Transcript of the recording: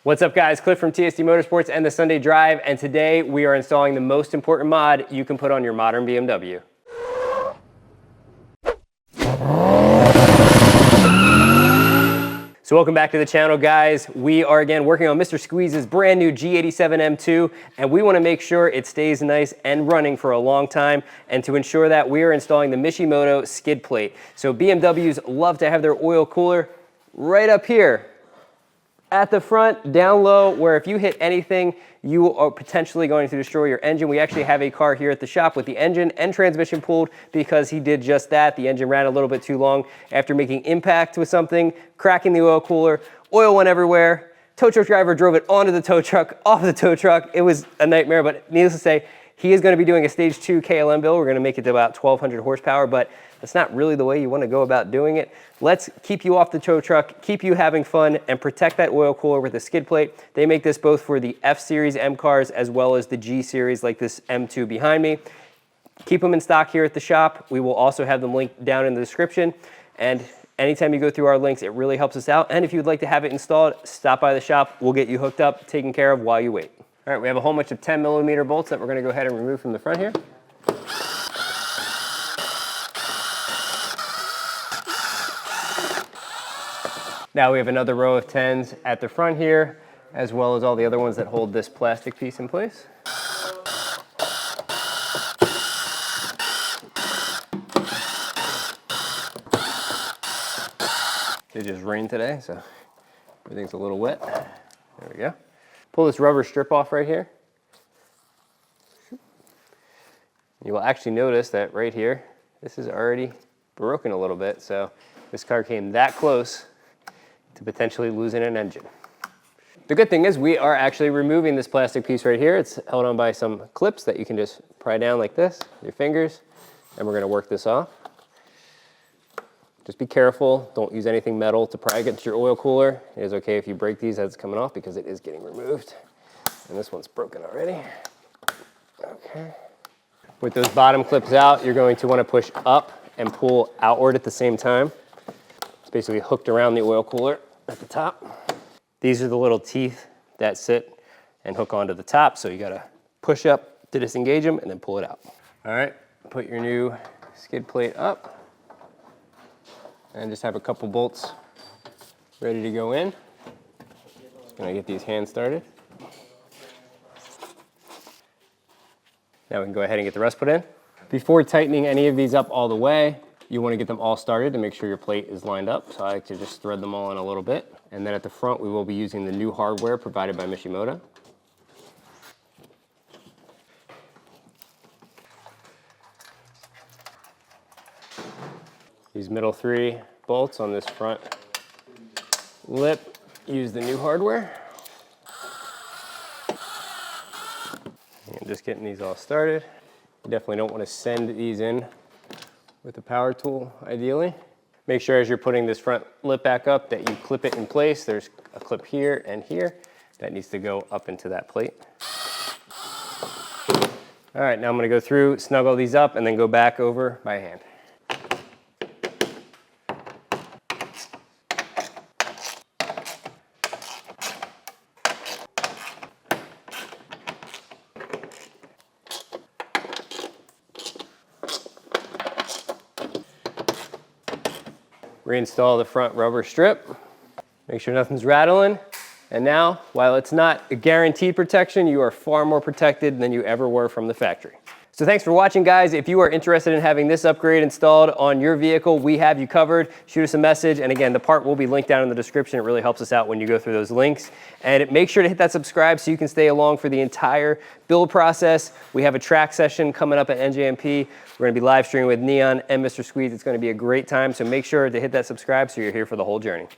What's up guys, Cliff from TSD Motorsports and the Sunday Drive, and today we are installing the most important mod you can put on your modern BMW. So welcome back to the channel guys. We are again working on Mr. Squeeze's brand new G87 M2, and we want to make sure it stays nice and running for a long time, and to ensure that we are installing the Mishimoto Skid plate. So BMWs love to have their oil cooler right up here at the front, down low, where if you hit anything, you are potentially going to destroy your engine. We actually have a car here at the shop with the engine and transmission pulled because he did just that. The engine ran a little bit too long after making impact with something, cracking the oil cooler, oil went everywhere. Tow truck driver drove it onto the tow truck, off the tow truck. It was a nightmare, but needless to say, he is going to be doing a stage 2 KLM build. We're going to make it to about 1,200 horsepower, but that's not really the way you want to go about doing it. Let's keep you off the tow truck, keep you having fun, and protect that oil cooler with a skid plate. They make this both for the F Series M cars as well as the G Series, like this M2 behind me. Keep them in stock here at the shop. We will also have them linked down in the description. And anytime you go through our links, it really helps us out. And if you would like to have it installed, stop by the shop. We'll get you hooked up, taken care of while you wait. All right, we have a whole bunch of 10mm bolts that we're going to go ahead and remove from the front here. Now we have another row of 10s at the front here, as well as all the other ones that hold this plastic piece in place. It just rained today, so everything's a little wet. There we go. Pull this rubber strip off right here. You will actually notice that right here, this is already broken a little bit, so this car came that close to potentially losing an engine. The good thing is we are actually removing this plastic piece right here. It's held on by some clips that you can just pry down like this with your fingers, and we're going to work this off. Just be careful, don't use anything metal to pry against your oil cooler. It is okay if you break these as it's coming off because it is getting removed. And this one's broken already. Okay. With those bottom clips out, you're going to want to push up and pull outward at the same time. Basically hooked around the oil cooler at the top. These are the little teeth that sit and hook onto the top, so you gotta push up to disengage them and then pull it out. All right, put your new skid plate up and just have a couple bolts ready to go in. Just gonna get these hands started. Now we can go ahead and get the rest put in. Before tightening any of these up all the way, you want to get them all started to make sure your plate is lined up. So I like to just thread them all in a little bit. And then at the front, we will be using the new hardware provided by Mishimoto. These middle 3 bolts on this front lip, use the new hardware. And just getting these all started. You definitely don't want to send these in with the power tool, ideally. Make sure as you're putting this front lip back up that you clip it in place. There's a clip here and here that needs to go up into that plate. All right, now I'm gonna go through, snuggle these up, and then go back over by hand. Reinstall the front rubber strip, make sure nothing's rattling. And now, while it's not a guaranteed protection, you are far more protected than you ever were from the factory. So thanks for watching guys. If you are interested in having this upgrade installed on your vehicle, we have you covered. Shoot us a message. And again, the part will be linked down in the description. It really helps us out when you go through those links. And make sure to hit that subscribe so you can stay along for the entire build process. We have a track session coming up at NJMP. We're gonna be live streaming with Neon and Mr. Squeeze. It's gonna be a great time. So make sure to hit that subscribe so you're here for the whole journey.